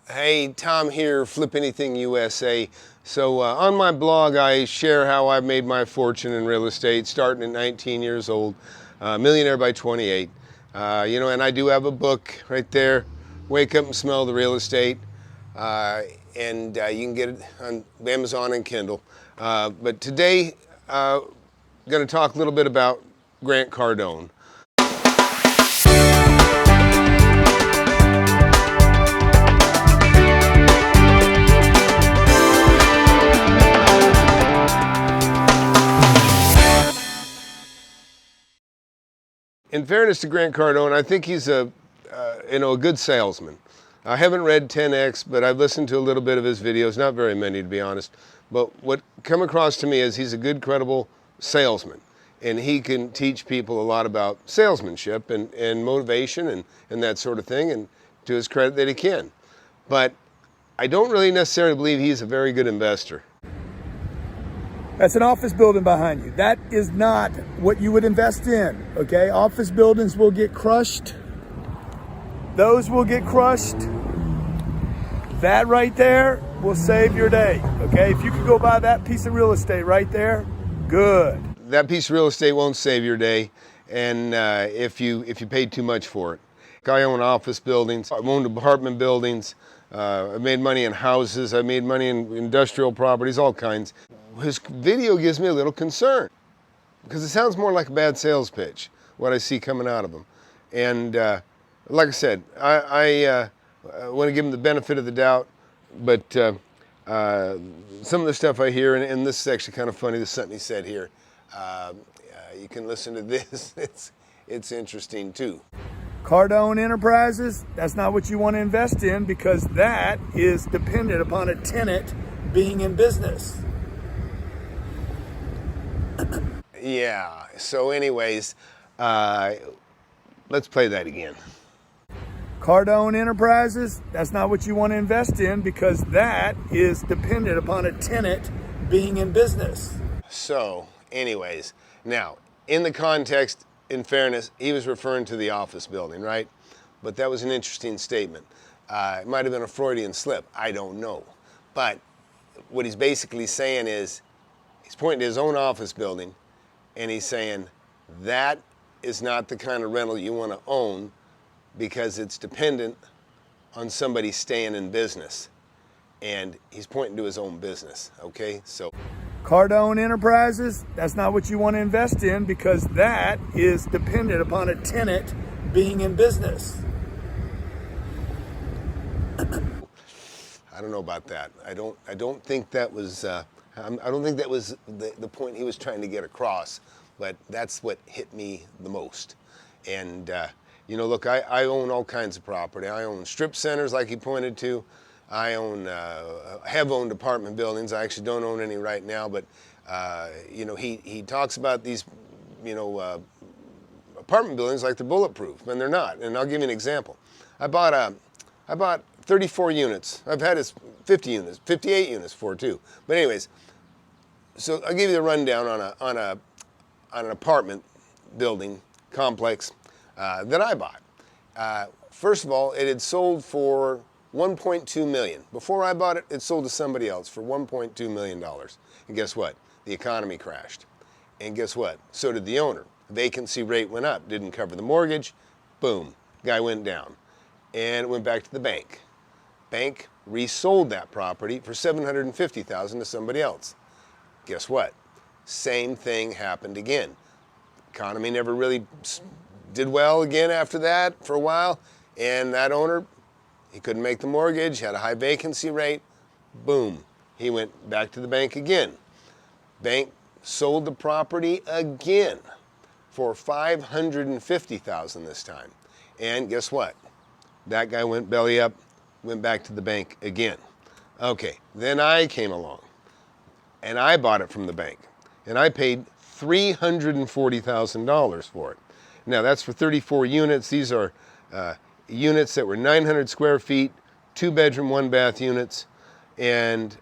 Hey, Tom here, FlipAnything USA. So on my blog, I share how I made my fortune in real estate, starting at 19 years old, millionaire by 28. And I do have a book right there, Wake Up and Smell the Real Estate, and you can get it on Amazon and Kindle. But today, I'm going to talk a little bit about Grant Cardone. In fairness to Grant Cardone, I think he's a good salesman. I haven't read 10X, but I've listened to a little bit of his videos, not very many to be honest. But what come across to me is he's a good, credible salesman. And he can teach people a lot about salesmanship and motivation and that sort of thing, and to his credit that he can. But I don't really necessarily believe he's a very good investor. That's an office building behind you. That is not what you would invest in, okay? Office buildings will get crushed. Those will get crushed. That right there will save your day, okay? If you could go buy that piece of real estate right there, good. That piece of real estate won't save your day, and if you paid too much for it. I own office buildings. I've owned apartment buildings. I've made money in houses. I've made money in industrial properties, all kinds. His video gives me a little concern because it sounds more like a bad sales pitch, what I see coming out of him. And like I said, I want to give him the benefit of the doubt, but some of the stuff I hear, and this is actually kind of funny, there's something he said here. You can listen to this. It's interesting too. Cardone Enterprises, that's not what you want to invest in because that is dependent upon a tenant being in business. Yeah, so anyways, let's play that again. Cardone Enterprises, that's not what you want to invest in because that is dependent upon a tenant being in business. So anyways, now in the context, in fairness, he was referring to the office building, right? But that was an interesting statement. It might have been a Freudian slip, I don't know. But what he's basically saying is, he's pointing to his own office building, and he's saying that is not the kind of rental you want to own because it's dependent on somebody staying in business. And he's pointing to his own business, okay? So Cardone Enterprises, that's not what you want to invest in because that is dependent upon a tenant being in business. I don't know about that. I don't think that was I don't think that was the point he was trying to get across, but that's what hit me the most. And look, I own all kinds of property. I own strip centers like he pointed to. I have owned apartment buildings. I actually don't own any right now, but he talks about these apartment buildings like they're bulletproof, and they're not. And I'll give you an example. I bought 34 units. I've had 50 units, 58 units before too. But anyways, so I'll give you the rundown on an apartment building complex that I bought. First of all, it had sold for $1.2 million. Before I bought it, it sold to somebody else for $1.2 million. And guess what? The economy crashed. And guess what? So did the owner. Vacancy rate went up, didn't cover the mortgage. Boom, guy went down. And it went back to the bank. Bank resold that property for $750,000 to somebody else. Guess what? Same thing happened again. Economy never really did well again after that for a while. And that owner, he couldn't make the mortgage, had a high vacancy rate. Boom, he went back to the bank again. Bank sold the property again for $550,000 this time. And guess what? That guy went belly up, went back to the bank again. Okay, then I came along and I bought it from the bank and I paid $340,000 for it. Now that's for 34 units. These are units that were 900 square feet, 2-bedroom, 1-bath units. And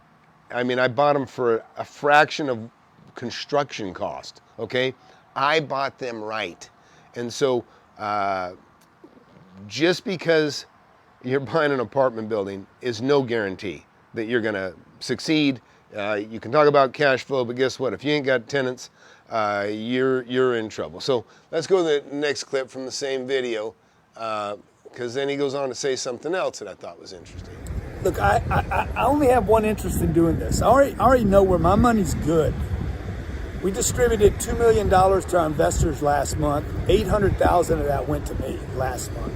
I mean, I bought them for a fraction of construction cost, okay? I bought them right. And so just because you're buying an apartment building is no guarantee that you're going to succeed. You can talk about cash flow, but guess what? If you ain't got tenants, you're in trouble. So let's go to the next clip from the same video, because then he goes on to say something else that I thought was interesting. Look, I only have one interest in doing this. I already know where my money's good. We distributed $2 million to our investors last month. $800,000 of that went to me last month.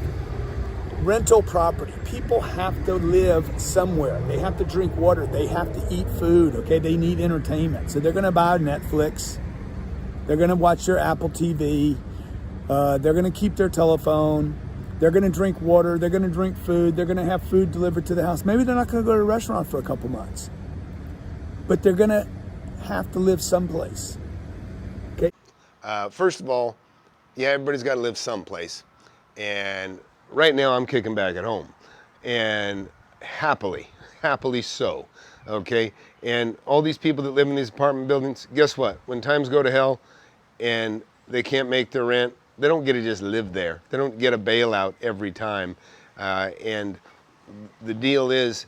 Rental property. People have to live somewhere. They have to drink water. They have to eat food, okay? They need entertainment. So they're going to buy Netflix. They're going to watch their Apple TV. They're going to keep their telephone. They're going to drink water. They're going to drink food. They're going to have food delivered to the house. Maybe they're not going to go to a restaurant for a couple months. But they're going to have to live someplace. Okay. First of all, yeah, everybody's got to live someplace. And right now I'm kicking back at home. And happily so. Okay. And all these people that live in these apartment buildings, guess what? When times go to hell and they can't make their rent, they don't get to just live there. They don't get a bailout every time. And the deal is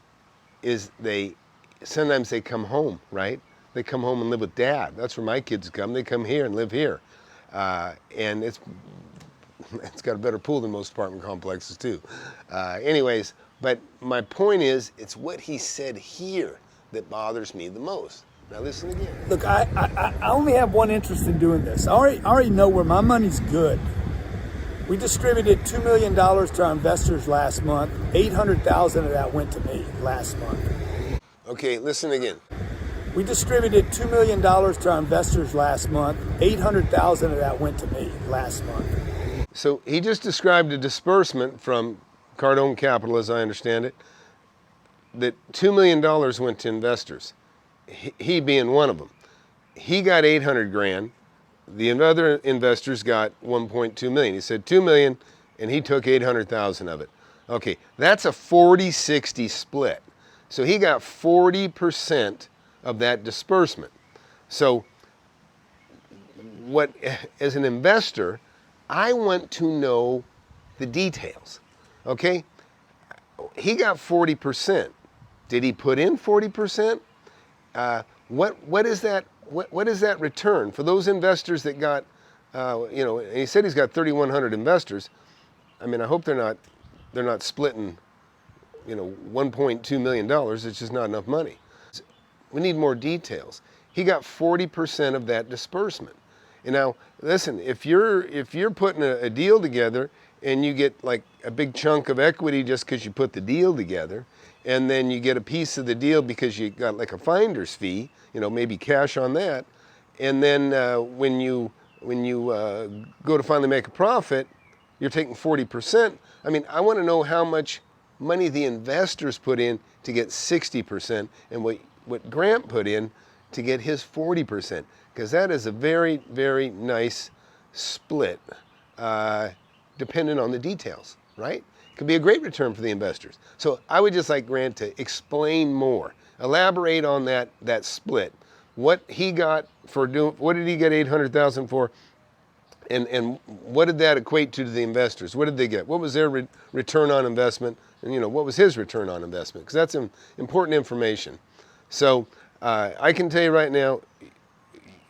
sometimes they come home, right? They come home and live with dad. That's where my kids come. They come here and live here. And it's got a better pool than most apartment complexes too. Anyways, but my point is, it's what he said here that bothers me the most. Now listen again. Look, I only have one interest in doing this. I already know where my money's good. We distributed $2 million to our investors last month. $800,000 of that went to me last month. Okay, listen again. We distributed $2 million to our investors last month. $800,000 of that went to me last month. So he just described a disbursement from Cardone Capital, as I understand it, that $2 million went to investors. He being one of them. He got 800 grand. The other investors got 1.2 million. He said 2 million and he took 800,000 of it. Okay, that's a 40-60 split. So he got 40% of that disbursement. So what, as an investor, I want to know the details. Okay? He got 40%. Did he put in 40%? What is that? What is that return for those investors that got? And he said he's got 3,100 investors. I mean, I hope they're not splitting, $1.2 million. It's just not enough money. We need more details. He got 40% of that disbursement. And now, listen, if you're putting a deal together and you get like a big chunk of equity just because you put the deal together, and then you get a piece of the deal because you got like a finder's fee, maybe cash on that, and then when you go to finally make a profit, you're taking 40%. I mean, I want to know how much money the investors put in to get 60% and what Grant put in to get his 40%, because that is a very, very nice split, depending on the details, right? Could be a great return for the investors. So I would just like Grant to explain more, elaborate on that split. What he got for doing, what did he get 800,000 for? And what did that equate to the investors? What did they get? What was their return on investment? And what was his return on investment? Because that's important information. So I can tell you right now,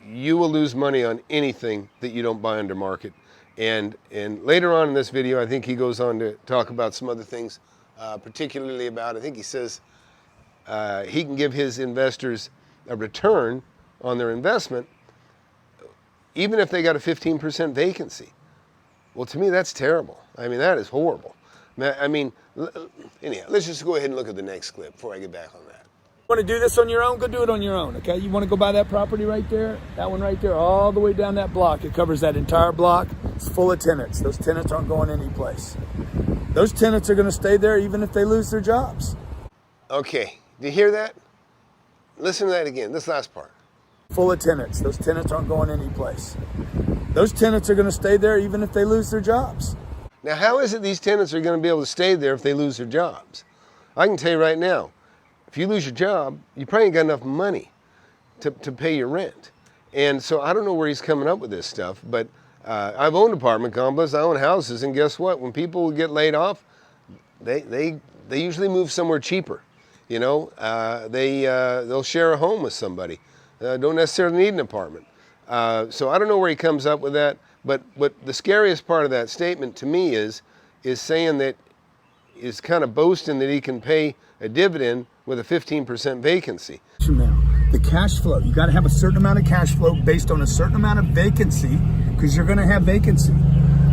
you will lose money on anything that you don't buy under market. And later on in this video, I think he goes on to talk about some other things, particularly about, I think he says he can give his investors a return on their investment, even if they got a 15% vacancy. Well, to me, that's terrible. I mean, that is horrible. I mean, anyhow, let's just go ahead and look at the next clip before I get back on that. Want to do this on your own? Go do it on your own, okay? You want to go buy that property right there? That one right there, all the way down that block. It covers that entire block. It's full of tenants. Those tenants aren't going any place. Those tenants are going to stay there even if they lose their jobs. Okay, do you hear that? Listen to that again, this last part. Full of tenants. Those tenants aren't going any place. Those tenants are going to stay there even if they lose their jobs. Now, how is it these tenants are going to be able to stay there if they lose their jobs? I can tell you right now, if you lose your job, you probably ain't got enough money to pay your rent. And so I don't know where he's coming up with this stuff, but I've owned apartment complexes, I own houses, and guess what? When people get laid off, they usually move somewhere cheaper. You know, they'll share a home with somebody. Don't necessarily need an apartment. So I don't know where he comes up with that. But the scariest part of that statement to me is saying that, is kind of boasting that he can pay a dividend with a 15% vacancy. Now, the cash flow, you got to have a certain amount of cash flow based on a certain amount of vacancy, because you're going to have vacancy.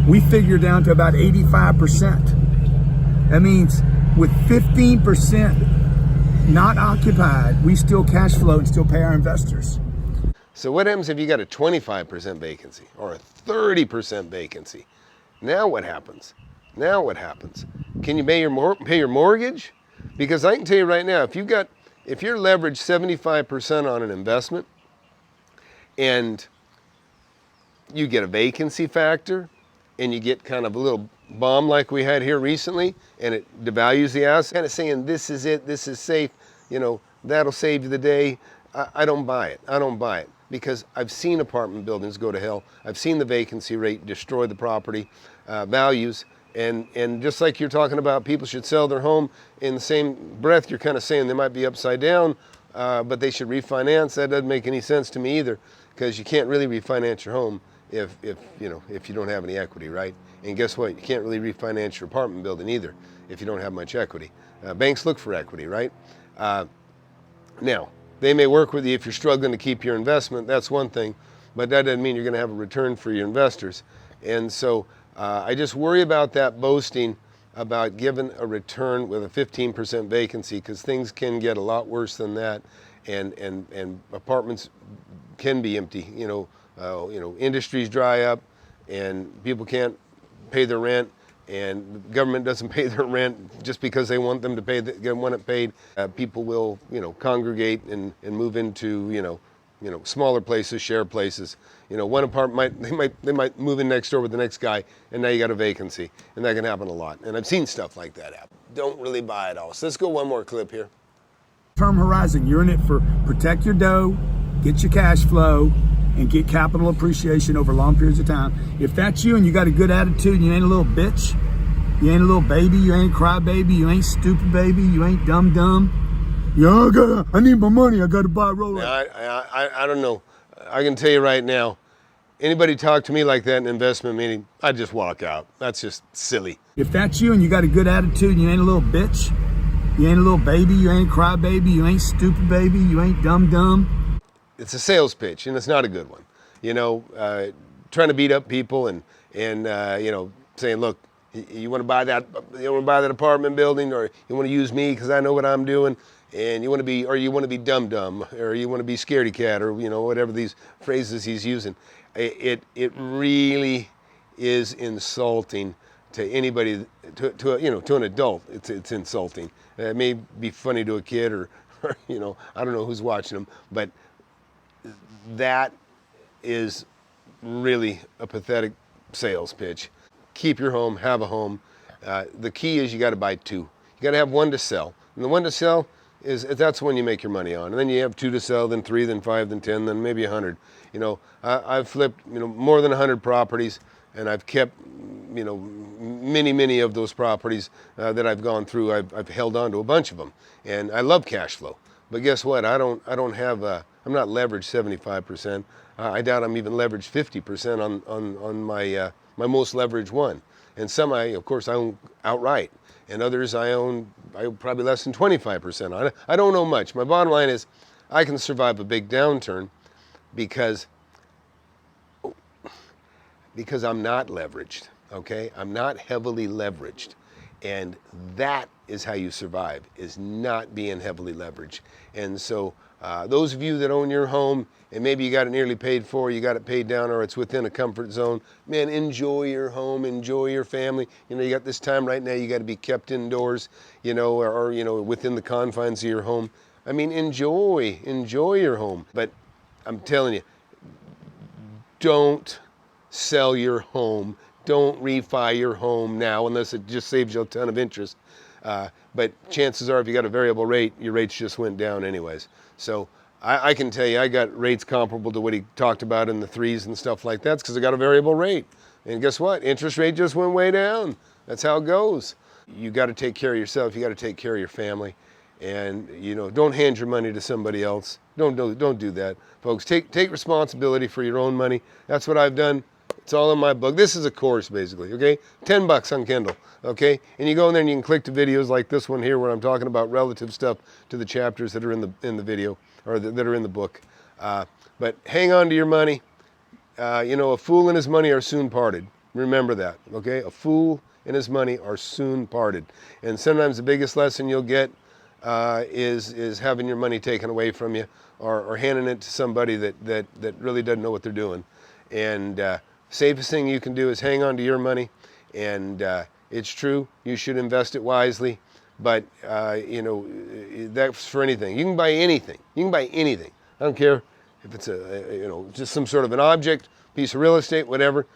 We figure down to about 85%. That means with 15% not occupied, we still cash flow and still pay our investors. So what happens if you got a 25% vacancy or a 30% vacancy? Now what happens? Now what happens? Can you pay your mortgage? Because I can tell you right now, if you're leveraged 75% on an investment and you get a vacancy factor and you get kind of a little bomb like we had here recently, and it devalues the asset, kind of saying this is it, this is safe, you know, that'll save you the day. I don't buy it. I don't buy it, because I've seen apartment buildings go to hell. I've seen the vacancy rate destroy the property values. And just like you're talking about people should sell their home, in the same breath you're kind of saying they might be upside down, but they should refinance. That doesn't make any sense to me either, because you can't really refinance your home if you don't have any equity, right? And guess what? You can't really refinance your apartment building either if you don't have much equity. Banks look for equity, right? Now, they may work with you if you're struggling to keep your investment. That's one thing, but that doesn't mean you're going to have a return for your investors. And so I just worry about that boasting about giving a return with a 15% vacancy, because things can get a lot worse than that, and apartments can be empty. Industries dry up, and people can't pay their rent, and the government doesn't pay their rent just because they want them to want it paid. People will congregate and move into smaller places, share places. One apartment they might move in next door with the next guy, and now you got a vacancy, and that can happen a lot. And I've seen stuff like that happen. Don't really buy it all. So let's go one more clip here. Term horizon, you're in it for protect your dough, get your cash flow, and get capital appreciation over long periods of time. If that's you and you got a good attitude and you ain't a little bitch, you ain't a little baby, you ain't cry baby, you ain't stupid baby, you ain't dumb. I need my money, I gotta buy a Rolex. I don't know. I can tell you right now, anybody talk to me like that in an investment meeting, I'd just walk out. That's just silly. If that's you and you got a good attitude and you ain't a little bitch, you ain't a little baby, you ain't cry baby, you ain't stupid baby, you ain't dumb. It's a sales pitch, and it's not a good one. Trying to beat up people and saying, look, you want to buy that apartment building, or you want to use me because I know what I'm doing, and you want to be dumb, or you want to be scaredy cat, or whatever these phrases he's using. It really is insulting to anybody, to an adult. It's insulting. It may be funny to a kid, or I don't know who's watching them, but that is really a pathetic sales pitch. Keep your home, have a home. The key is you got to buy two. You got to have one to sell, and the one to sell that's when you make your money on. And then you have two to sell, then three, then five, then 10, then maybe 100. I've flipped more than 100 properties, and I've kept many of those properties that I've gone through. I've held on to a bunch of them, and I love cash flow. But guess what? I'm not leveraged 75%. I doubt I'm even leveraged 50% on my most leveraged one. And some of course I own outright, and others I own probably less than 25% on. I don't know much. My bottom line is I can survive a big downturn because I'm not leveraged. Okay, I'm not heavily leveraged. And that is how you survive, is not being heavily leveraged. And so those of you that own your home, and maybe you got it nearly paid for, you got it paid down, or it's within a comfort zone, man, enjoy your home, enjoy your family. You got this time right now, you got to be kept indoors, or within the confines of your home. I mean, enjoy your home. But I'm telling you, don't sell your home. Don't refi your home now unless it just saves you a ton of interest. But chances are, if you got a variable rate, your rates just went down anyways. So I can tell you, I got rates comparable to what he talked about in the 3s and stuff like that, because I got a variable rate. And guess what? Interest rate just went way down. That's how it goes. You got to take care of yourself. You got to take care of your family, and don't hand your money to somebody else. Don't do that, folks. Take responsibility for your own money. That's what I've done. It's all in my book. This is a course, basically. Okay, $10 on Kindle. Okay, and you go in there and you can click to videos like this one here, where I'm talking about relative stuff to the chapters that are in the video, or that are in the book. But hang on to your money. A fool and his money are soon parted. Remember that. Okay, a fool and his money are soon parted. And sometimes the biggest lesson you'll get is having your money taken away from you, or handing it to somebody that really doesn't know what they're doing. And safest thing you can do is hang on to your money. And it's true, you should invest it wisely. But that's for anything. You can buy anything. You can buy anything. I don't care if it's just some sort of an object, piece of real estate, whatever.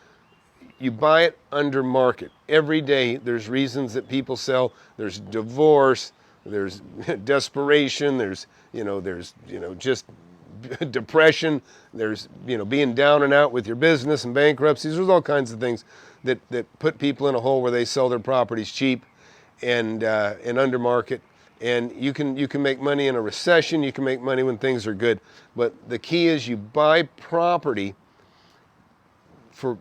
You buy it under market. Every day there's reasons that people sell. There's divorce, there's desperation, there's just depression, there's being down and out with your business and bankruptcies. There's all kinds of things that put people in a hole where they sell their properties cheap and under market. And you can make money in a recession. You can make money when things are good. But the key is you buy property for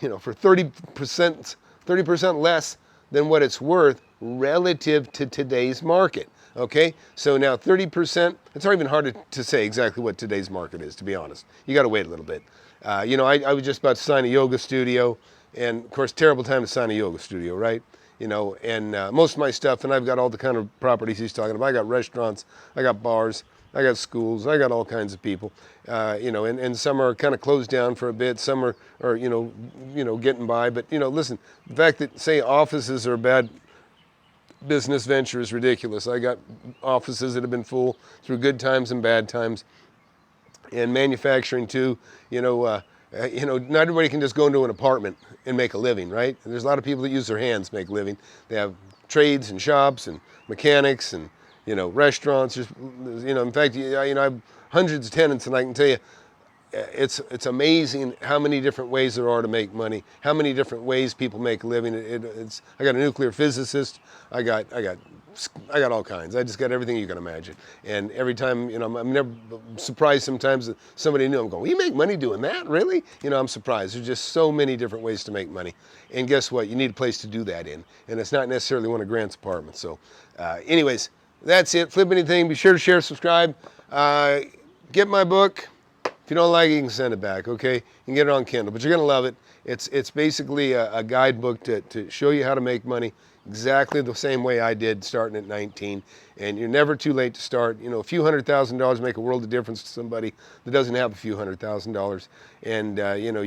30% less than what it's worth relative to today's market. Okay, so now 30%. It's not even hard to say exactly what today's market is, to be honest. You got to wait a little bit. I was just about to sign a yoga studio, and of course, terrible time to sign a yoga studio, right? And most of my stuff, and I've got all the kind of properties he's talking about. I got restaurants, I got bars, I got schools, I got all kinds of people, and some are kind of closed down for a bit, some are getting by. But listen, the fact that, say, offices are a bad business venture is ridiculous. I got offices that have been full through good times and bad times, and manufacturing too. Not everybody can just go into an apartment and make a living, right? And there's a lot of people that use their hands to make a living. They have trades and shops and mechanics and restaurants. In fact, I have hundreds of tenants, and I can tell you, it's amazing how many different ways there are to make money. How many different ways people make a living. I got a nuclear physicist. I got all kinds. I just got everything you can imagine. And every time, I'm never surprised sometimes that somebody new. I'm going, well, you make money doing that, really? I'm surprised. There's just so many different ways to make money. And guess what? You need a place to do that in. And it's not necessarily one of Grant's apartments. So, anyways, that's it. Flip Anything. Be sure to share, subscribe. Get my book. If you don't like it, you can send it back, okay? You can get it on Kindle, but you're going to love it. It's basically a guidebook to show you how to make money exactly the same way I did starting at 19. And you're never too late to start. A few $100,000 make a world of difference to somebody that doesn't have a few $100,000. And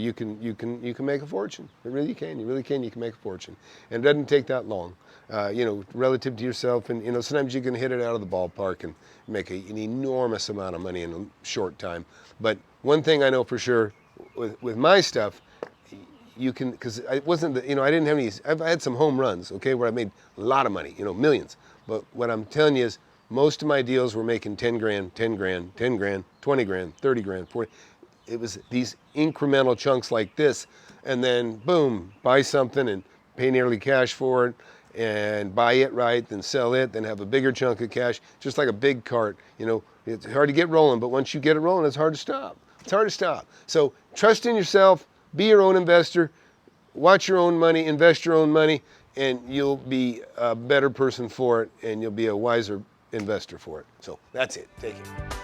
you can make a fortune. You really can. You can make a fortune. And it doesn't take that long. Relative to yourself, and sometimes you can hit it out of the ballpark and make an enormous amount of money in a short time. But one thing I know for sure with my stuff, you can, because I wasn't, I didn't have any. I had some home runs, okay, where I made a lot of money, millions. But what I'm telling you is, most of my deals were making 10 grand, 10 grand, 10 grand, 20 grand, 30 grand, 40. It was these incremental chunks like this, and then boom, buy something and pay nearly cash for it, and buy it right, then sell it, then have a bigger chunk of cash, just like a big cart. It's hard to get rolling, but once you get it rolling, it's hard to stop. It's hard to stop. So trust in yourself, be your own investor, watch your own money, invest your own money, and you'll be a better person for it, and you'll be a wiser investor for it. So that's it. Take care.